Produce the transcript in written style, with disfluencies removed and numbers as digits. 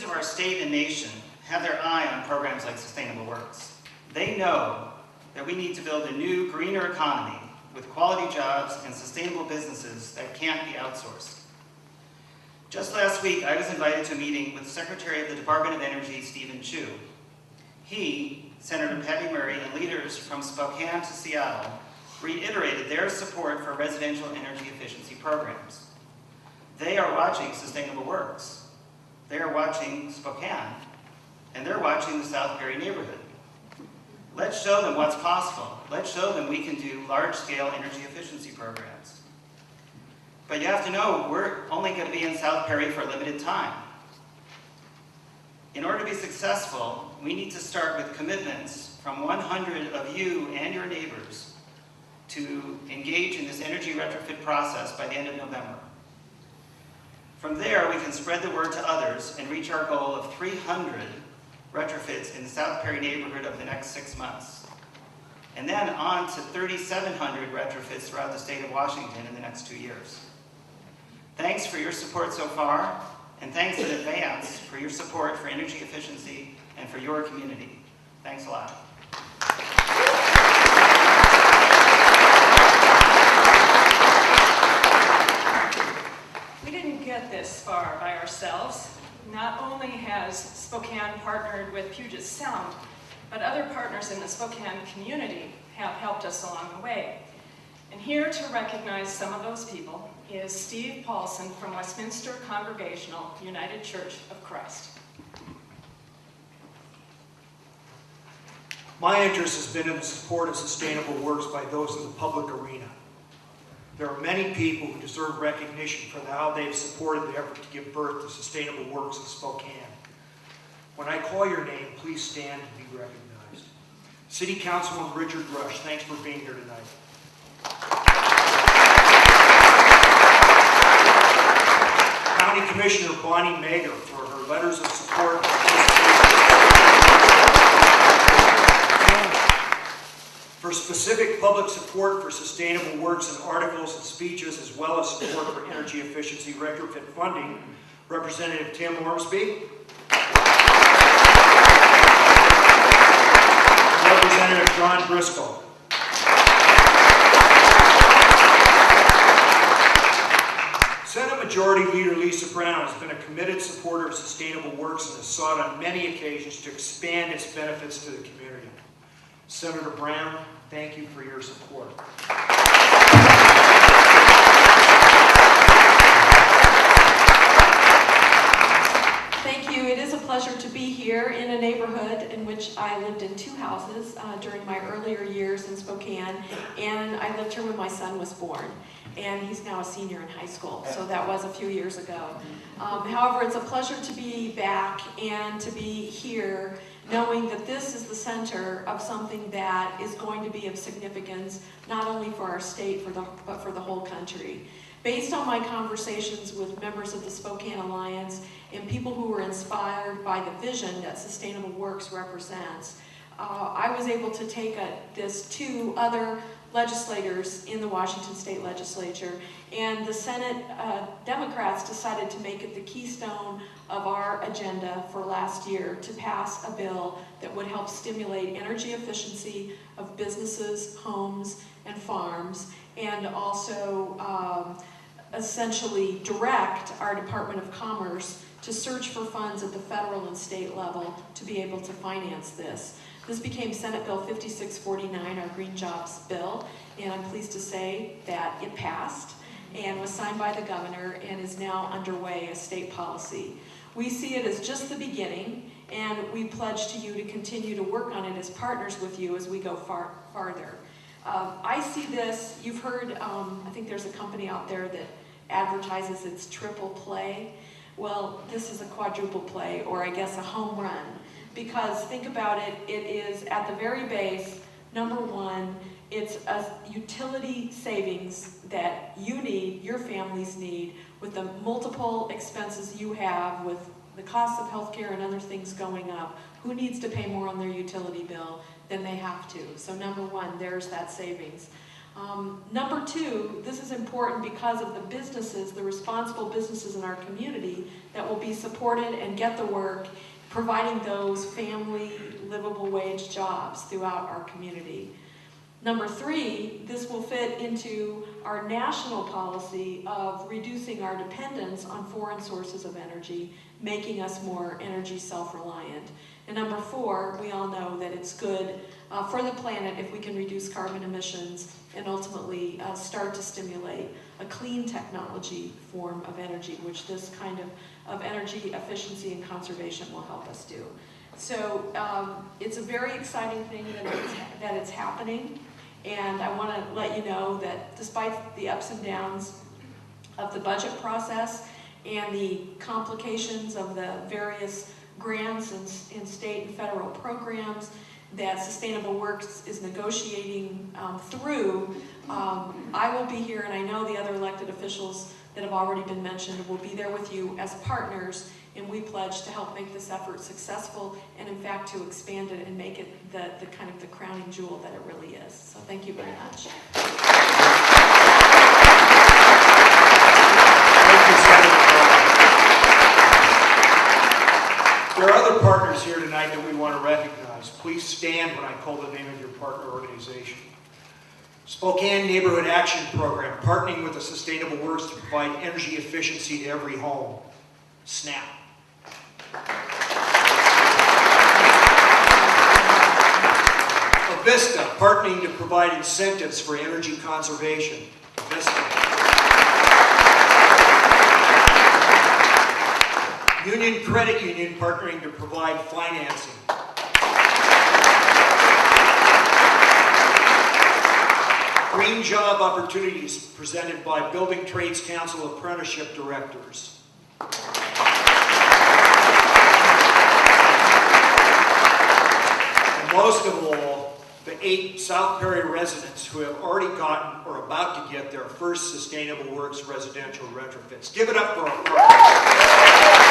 of our state and nation have their eye on programs like Sustainable Works. They know that we need to build a new, greener economy with quality jobs and sustainable businesses that can't be outsourced. Just last week, I was invited to a meeting with the Secretary of the Department of Energy, Stephen Chu. He, Senator Patty Murray, and leaders from Spokane to Seattle reiterated their support for residential energy efficiency programs. They are watching Sustainable Works. They are watching Spokane, and they're watching the South Perry neighborhood. Let's show them what's possible. Let's show them we can do large-scale energy efficiency programs. But you have to know, we're only going to be in South Perry for a limited time. In order to be successful, we need to start with commitments from 100 of you and your neighbors to engage in this energy retrofit process by the end of November. From there, we can spread the word to others and reach our goal of 300 retrofits in the South Perry neighborhood over the next 6 months. And then on to 3,700 retrofits throughout the state of Washington in the next 2 years. Thanks for your support so far, and thanks in advance for your support for energy efficiency and for your community. Thanks a lot. We didn't get this far by ourselves. Not only has Spokane partnered with Puget Sound, but other partners in the Spokane community have helped us along the way. And here to recognize some of those people is Steve Paulson from Westminster Congregational United Church of Christ. My interest has been in the support of Sustainable Works by those in the public arena. There are many people who deserve recognition for how they've supported the effort to give birth to Sustainable Works in Spokane. When I call your name, please stand and be recognized. City Councilman Richard Rush, thanks for being here tonight. County Commissioner Bonnie Mager for her letters of support. For specific public support for Sustainable Works in articles and speeches, as well as support for energy efficiency retrofit funding, Representative Tim Ormsby. Representative John Driscoll. Senate Majority Leader Lisa Brown has been a committed supporter of Sustainable Works and has sought on many occasions to expand its benefits to the community. Senator Brown, thank you for your support. Thank you. It is a pleasure to be here in a neighborhood in which I lived in 2 houses during my earlier years in Spokane, and I lived here when my son was born, and he's now a senior in high school, so that was a few years ago. However, it's a pleasure to be back and to be here knowing that this is the center of something that is going to be of significance not only for our state but for the whole country. Based on my conversations with members of the Spokane Alliance and people who were inspired by the vision that Sustainable Works represents, I was able to take this to other legislators in the Washington State Legislature, and the Senate Democrats decided to make it the keystone of our agenda for last year to pass a bill that would help stimulate energy efficiency of businesses, homes, and farms, and also essentially direct our Department of Commerce to search for funds at the federal and state level to be able to finance this. This became Senate Bill 5649, our Green Jobs bill, and I'm pleased to say that it passed and was signed by the governor and is now underway as state policy. We see it as just the beginning, and we pledge to you to continue to work on it as partners with you as we go farther. I see this, you've heard, I think there's a company out there that advertises it's triple play. Well, this is a quadruple play, or I guess a home run. Because think about it, it is at the very base, number one, it's a utility savings that you need, your families need, with the multiple expenses you have with the cost of healthcare and other things going up. Who needs to pay more on their utility bill than they have to? So number one, there's that savings. Number two, this is important because of the businesses, the responsible businesses in our community that will be supported and get the work, providing those family livable wage jobs throughout our community. Number three, this will fit into our national policy of reducing our dependence on foreign sources of energy, making us more energy self-reliant. And number four, we all know that it's good for the planet if we can reduce carbon emissions and ultimately start to stimulate a clean technology form of energy, which this kind of energy efficiency and conservation will help us do. So it's a very exciting thing that it's happening. And I want to let you know that despite the ups and downs of the budget process and the complications of the various grants and state and federal programs that Sustainable Works is negotiating through, I will be here, and I know the other elected officials that have already been mentioned will be there with you as partners, and we pledge to help make this effort successful and in fact to expand it and make it the kind of the crowning jewel that it really is. So thank you very much. Thank you, Senator Brown. There are other partners here tonight that we want to recognize. Please stand when I call the name of your partner organization. Spokane Neighborhood Action Program, partnering with the Sustainable Works to provide energy efficiency to every home. SNAP. Vista, partnering to provide incentives for energy conservation. Vista. Union Credit Union, partnering to provide financing. Green Job Opportunities, presented by Building Trades Council Apprenticeship Directors. And most of all, the 8 South Perry residents who have already gotten or about to get their first Sustainable Works residential retrofits. Give it up for our partners.